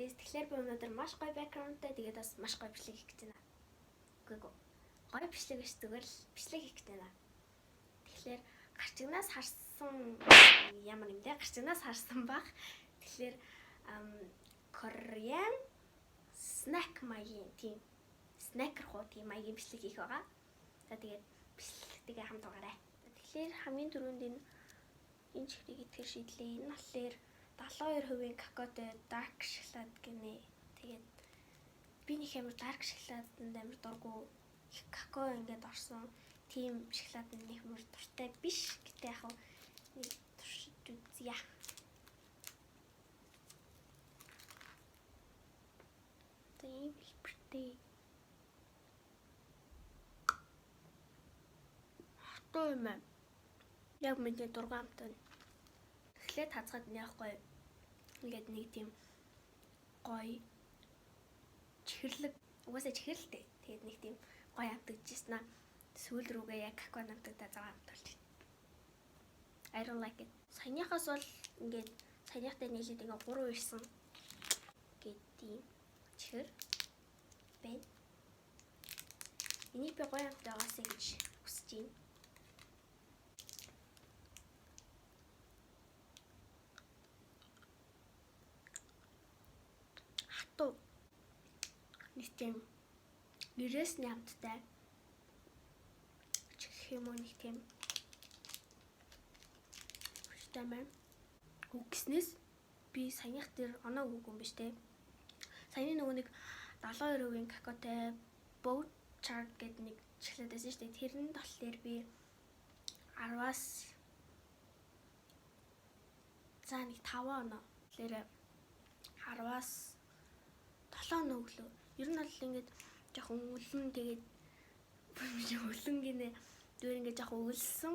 guys. Тэгэхээр би өнөөдөр маш гоё backgroundтай тэгээд бас маш гоё бичлэг хийх гэж байна. Үгүй гоё бичлэг биш зүгээр л бичлэг хийх гэж байна. Тэгэхээр гарчигнаас харсан ямар юм бэ? Гарчигнаас харсан баг. Тэгэхээр Korean snack маягийн тийм снэкер хуу тийм маягийн бичлэг хийх байгаа. За тэгээд бичлэгтэйгээ хамт байгаарай. Тэгэхээр хамгийн түрүүнд энэ чихрийг итгэж шийдлээ. Энэ болохоор 72% какаотой dark шоколад гинэ. Тэгээд би нэг амар dark шоколаданд амар дургу. Какао ингээд орсон тийм шоколад нэг мөр дуртай биш. Гэтэ яг нэг туршиж үзье. Тийм хэлбэртэй. Хатуу юм аа. Яг мэдээ дургаамтай. Эхлээд хазгаад яахгүй ингээд нэг тийм гоё чихэрлэг угаасаа чихэрлэлтэй. Тэгээд нэг тийм гоё авдагжсэн аа. Сүүл рүүгээ яг какао навдагдаа заа авдуулж байна. I don't like it. Саяныхаас бол ингээд саяныхтай нийлээд ингээ 3 ирсэн гэдэг чихэр байна. Энийг би гоё авдаг байгаасаа гэж хүсэж байна. Нэг тийм гэрээс нямттай чих юм уу нэг тийм хүчтэймээ үгснээс би саяных дээр оноо үг юм биш те. Саяны нөгөө нэг 72% какаотой boat chart гэдэг нэг шоколад байсан шүү дээ. Тэрний болохоор би 10-аас за нэг 5 оноо. Тэгэхээр 10-аас 7 оноо өглөө. Ер нь бол ингээд жоохон өлөн тэгээд өлөн гинэ зүгээр ингээд жоохон өлсөн.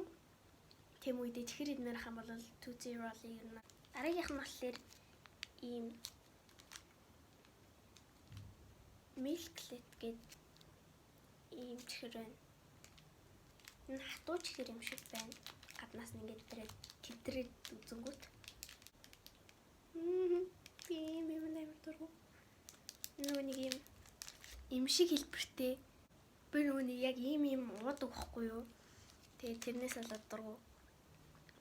Тэм үедээ чихэр идмээр хам бол 2-0 ер нь. Дараагийнх нь болохоор ийм milklet гэдэг ийм чихэр байна. Энэ хатуу чихэр юм шиг байна. Гаднаас нь ингээд тэдрээд үзэнгүүт. Тийм юм амар дургу. Нөгөө нэг юм шиг хэлбэртэй. Би нөгөө нэг яг ийм уудаг байхгүй юу? Тэгээд тэрнээс болоод дургу.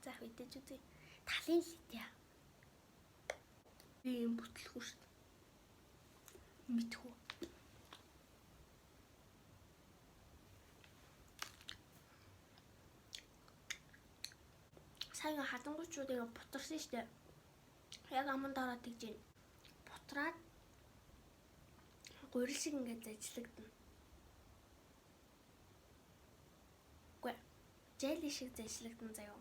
За мэдээж үзье. Талын литья. Би юм бүтлэхгүй шүү дээ. Мэдхүү. Сайн хадангуучууд ингээ бутарсан шүү дээ. Яг аман дороод тэгж байна. Бутраад гурил шиг ингээд зажлагдана. Үгүй. Jelly шиг зажлагдана заяа.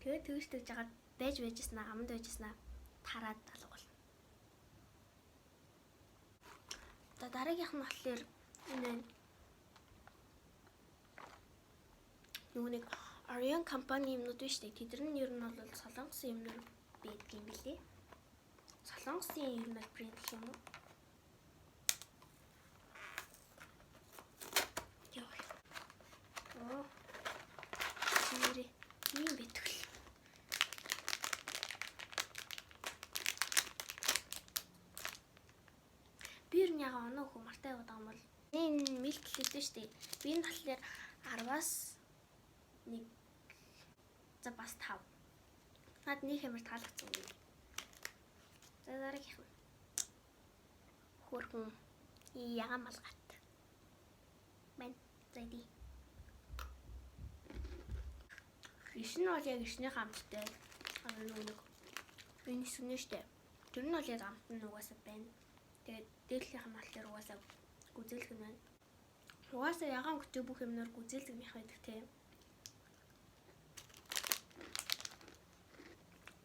Тэгээд тэгж тэгж жагаад байжснаа, аманд байжснаа тараад алга болно. За дараагийнх нь болохоор энэ нөгөө нэг Orion компани юмнууд биш үү? Тэд нар нь ер нь бол солонгосын юмнууд байдаг юм билээ. Солонгосын ер нь брэнд гэх юм уу? Ийм битгэл. Би ер нь яг оноо хөө мартай яваад байгаа юм бол энэ milklet шүү дээ. Би энэ болохоор 10-аас 1 за бас 5. Наад нэг хэмээр таалагдсан юм. За дараагийнх нь хөрхөн яган малгат. Мэн зайди. Ишн бол яг ишний хамттай. Нэг энэ сүнэ штэ. Тэр нь бол яг амт нь угаасаа байна. Тэгээд дээдлийнх нь болохоор угаасаа гүзээлэг нь байна. Угаасаа ягаан хөтөө бүх юмнаар гүзээлэг мэх байдаг те.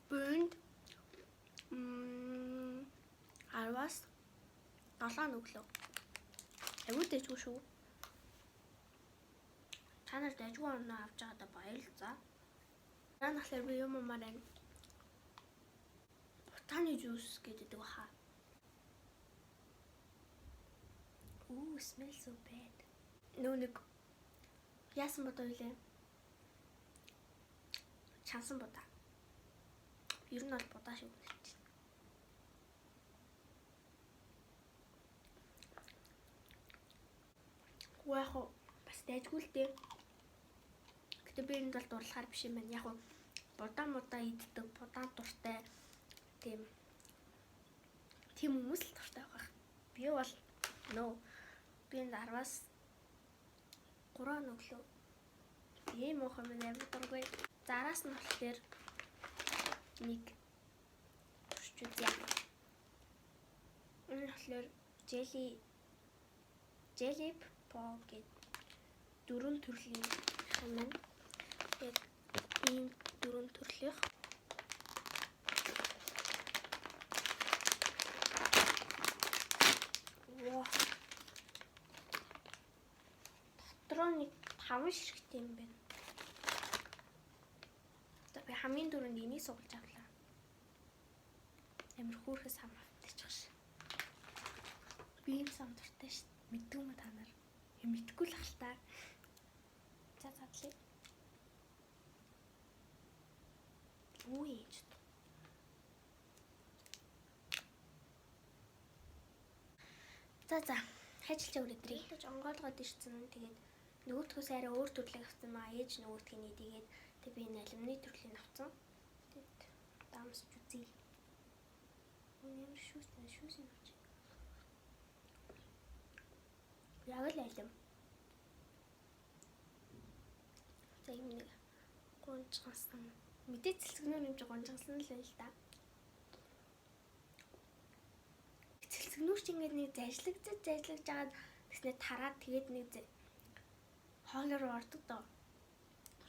Бүнд 10-аас 7 өглөө. Аюу дэжгүй шүү. Та нар дэжгүй оноо авч байгаадаа баярлалаа. Яа нахлаар би юм маран ботаны жуус гэдэг баха. Ooh, smells so bad. Нүг яасан бодоо илээ. Чансан бодоо. Ер нь бол бодоо шиг үнэрч. Яг уу бас дайггүй л дээ. Гэтэ би энэ бол дурлахаар биш юм байна. Яг уу будаа иддэг, будаан дуртай тийм хүмүүс л дуртай байгаа. Би бол би энэ 10-аас 3 өглөө. Ийм муухай минь амар дургүй. Зараас нь болохоор нэг турш үзье. Энэ болохоор Jelly Pop гэдэг 4 төрлийн юм байна. Тэгээд ийм 4 төрлийн дотроо нэг 5 ширхтээ юм байна. Одоо би хамгийн дөрөнд энийг сугалж авлаа. Амар хөөрхөс хам автчих ш. Би юм сам дуртай ш. Мэддэг юм та нар? Мэдгүй л хальтаа. За задлаа. Үеж. За хайчилж өрөөдрий. Тэгж онгоолгоод ирсэн. Тэгээд нөгөөдхөөс арай өөр төрлийг авсан маа. Ээж нөгөөдхний тэгээд тэг би энэ алюминий төрлийг авсан. Тэгээд дамсч үзье. Ямар шүүс юм чи. Яг л алим. За юм нэг гонцгасан. Мэдээ цэлцгнөр юм чи гонцгасан л байл та. Цэлцгнөр чи ингээд нэг зажлагж жагаад тэгснэ тараад тэгээд нэг хоол руу ордог доо.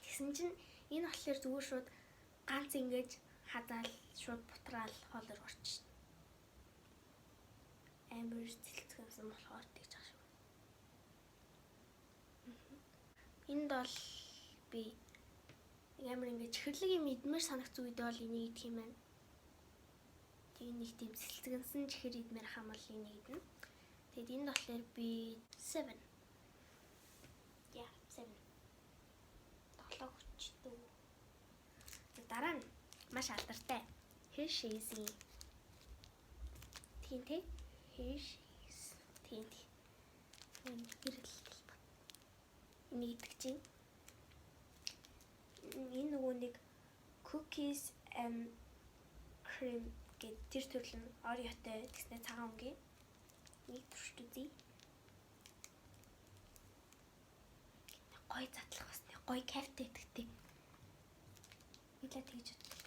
Тэгсэн чинь энэ болохоор зүгээр шууд ганц ингэж хадаал шууд бутраал хоол руу орчих. Амар цэлцгнсэн болохоор тэгж байгаа шүү. Энд бол би ямар ингэж чихэрлэг юм идмээр санагц үед бол энийг идэх юм байна. Тэгээ нэг тийм цэлцгэнсэн чихэр идмээр хамаал энийг идэнэ. Тэгэд энэ болохоор би 7. Yeah, 7. Тоглоо хүчтэй. Дараа нь маш алдартай. Hershey's-ийн тийм Hershey's тийм гэрэл бат. Энийг идэх чинь энэ нөгөө нэг cookies and cream гэдэг тэр төрөл нь Oreo-тэй тэгснэ цагаан өнгийн нэг туршиж үзье. Гой задлах басна. Гой кайфтай гэдэгтэй. Илээ тэгж бод.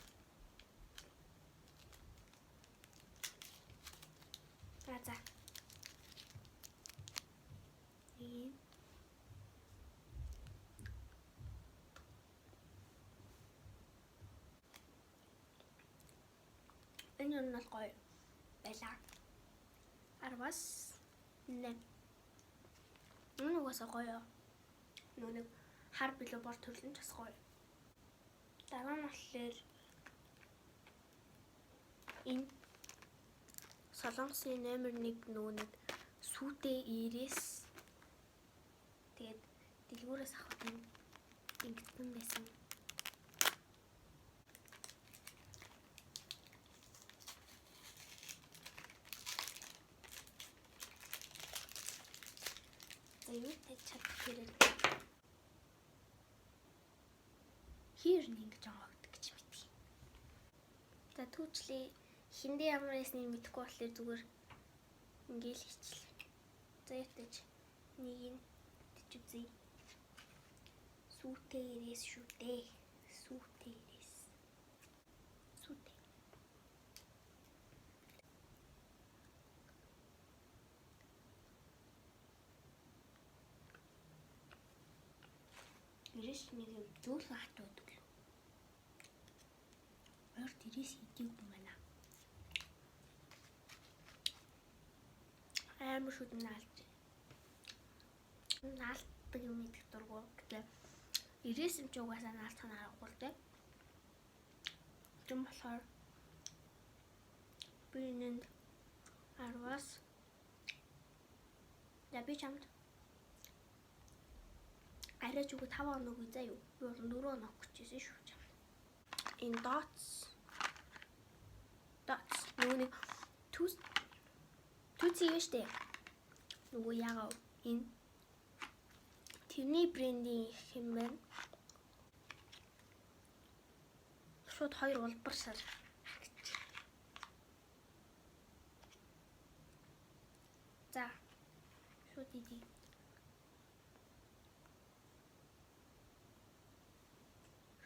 За. Энэ нь бол гоё байлаа. 10-аас 8. Энэ угаасаа гоё. Нүг хар билүү бор төрлөн ч бас гоё. Дараа нь болохоор энэ Солонгосын номер 1 нөгөө нэг сүйтэй ирээс тэгээд дэлгүүрээс авах юм ингэсэн байсан. Юу тач чадчихэрэг. Хэр нэг жоогд гэж мэдхий. За түүчлээ хиндэ ямар ясныг мэдэхгүй болохоор зүгээр ингээл хичлээ. За ятаж нэг нь тич үзье. Сүйтэй ирээс шүү дээ. Сүйтэй ирээс. Сүйтэй. Ирээс нэг зөөлхөн хат байдаг л. Ойр ирээс идэв юм байна. Амар шүд наалж. Наалтдаг юм идэх дургу. Гэтэ ирээс юм чи угаасаа наалтах нь аргагүй л дээ. Тэм болохоор би энэ 10-аас би чамд арай ч үгүй 5 оног заа юу. Би бол 4 оног хүчээсэн шүү чам. Энэ dots нөгөө нэг түүцээ юм штэ. Нөгөө ягаа энэ тэрний брендийн хэм байна. Шууд 2 улбар шар. За. Шууд идий.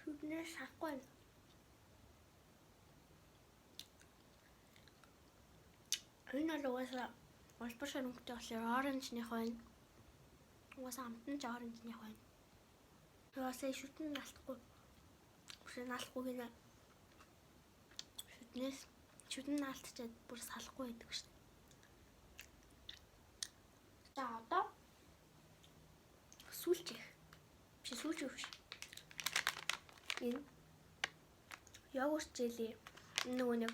Шүднээс шахгүй. Энэ л угаасаа улбар шар өнгөтэй болохоор оранжных байна. Угаасаа амтан ч оранжных байна. Угаасаа шүтэн алдахгүй. Шүтэн алдахгүй гинэ. Шүтэн алдчихад бүр салахгүй байдаг шүү дээ. За одоо сүүлчих. Сүүлчих биш. Энэ йогурт желе нөгөө нэг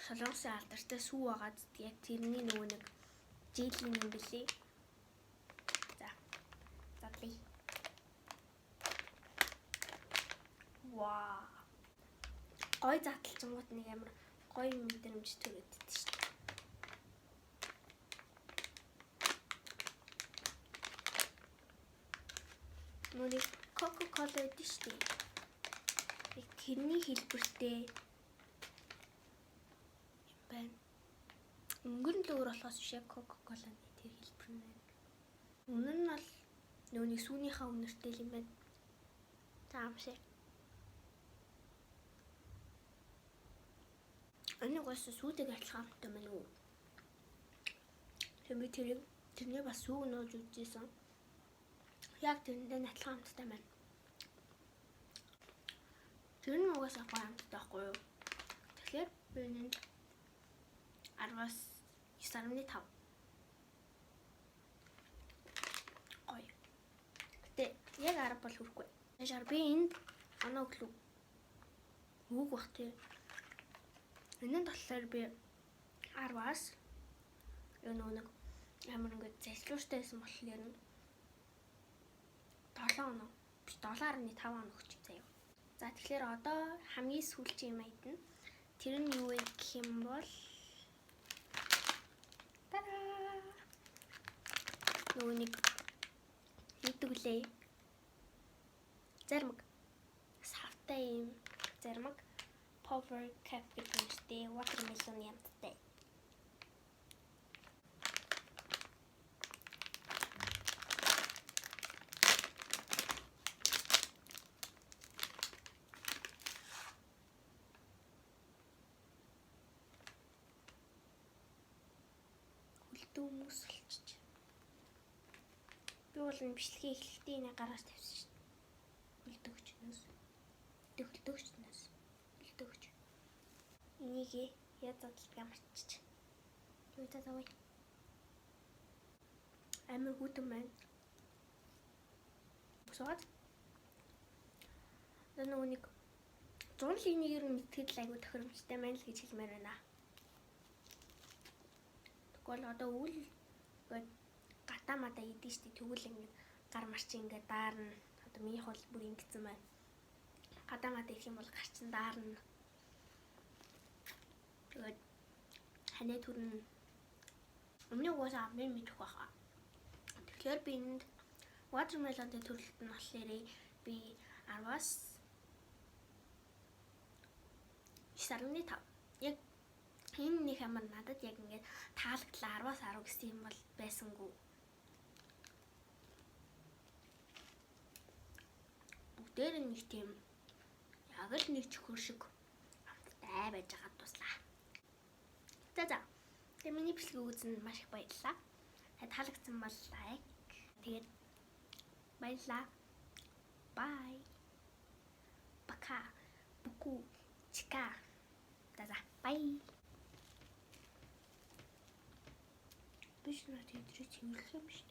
солонгосын алдартай сүү байгаад яг тэрний нөгөө нэг желе юм бэлээ. За. Задлаа. Вау. Гой задлцсангууд нэг амар гоё мэдрэмж төрөд идэв шүү дээ. Нүрийг Coca-Cola гэдэг шүү дээ. Яг тэрний хэлбэртэй юм байна. Өнгөрн л өөр болохоос биш яг Coca-Cola-ны тэр хэлбэр нь байна. Үнэр нь бол нөөний сүүнийхээ үнэртэй юм байна. Таамшаа. Энэ угаасаа сүйдэг адилхан юм уу? Тэм би тэрний бас сүүг нууж үзсэн. Яг тэрэндээ адилхан амттай байна. Тэр нь угаасаа гоё амттай байхгүй юу? Тэгэхээр би энэ 10-аас 9.5. Гоё. Гэтэ яг 10 бол хүрэхгүй. Яшаар би энд оноо өглөө. Үг бах тий. Энэнд болохоор би 10-аас нэг амар ингээд зэслүүштэй байсан болохоор нь 7 оноо биш 7.5 оноо өгч заяа. За тэгэхээр одоо хамгийн сүүлчийн юм айд нь тэр нь юу вэ гэх юм бол тара нөгөө нэг хийдвүлээ зармаг савтай юм зармаг Power Cap гэдэг нэртэй watermelon ямттай. Хүлдүү мөс болчих. Би бол энэ бичлэгийн эхлэлтээ энэ гаргаж тавьсан шүү дээ. Хүлдөгчнөөс. Хүлдөгчнөөс. Энийг ядаад ямарчиж. Юу таа вэ? Амар хүтэн байна. Босоод. Нөгөө нэг 100-ийн 1 мэтгэл айгу тохиромжтой байна л гэж хэлмээр байна. Тэгвэл одоо үл гатаа мада идэв штий тэгвэл ингэ гар марчин ингэ даарна. Одоо минийх бол бүр ингэсэн байна. Гатаа мада ирэх юм бол гарчин даарна. Тэгээд ханаа түрн өмнө угаасаа амын мэдэх байхаа. Тэгэхээр би энд watermelon-тэй төрөлт нь болохоор би 10-аас 9.5. Яг энэ нэг амар надад яг ингээд таалагдлаа 10-аас 10 гэсэн юм бол байсангүй. Бүгдээр нэг тийм яг л нэг чөхөр шиг амттай байж байгаа туслаа. За. Тэгээ миний бичлэг үзсэнд маш их баярлалаа. Таалагдсан бол лайк. Тэгээд баярлалаа. Bye. Пока. Буку. Чика. За. Bye. Биш нэ тэдрээ цэвэрлэх юм шүү.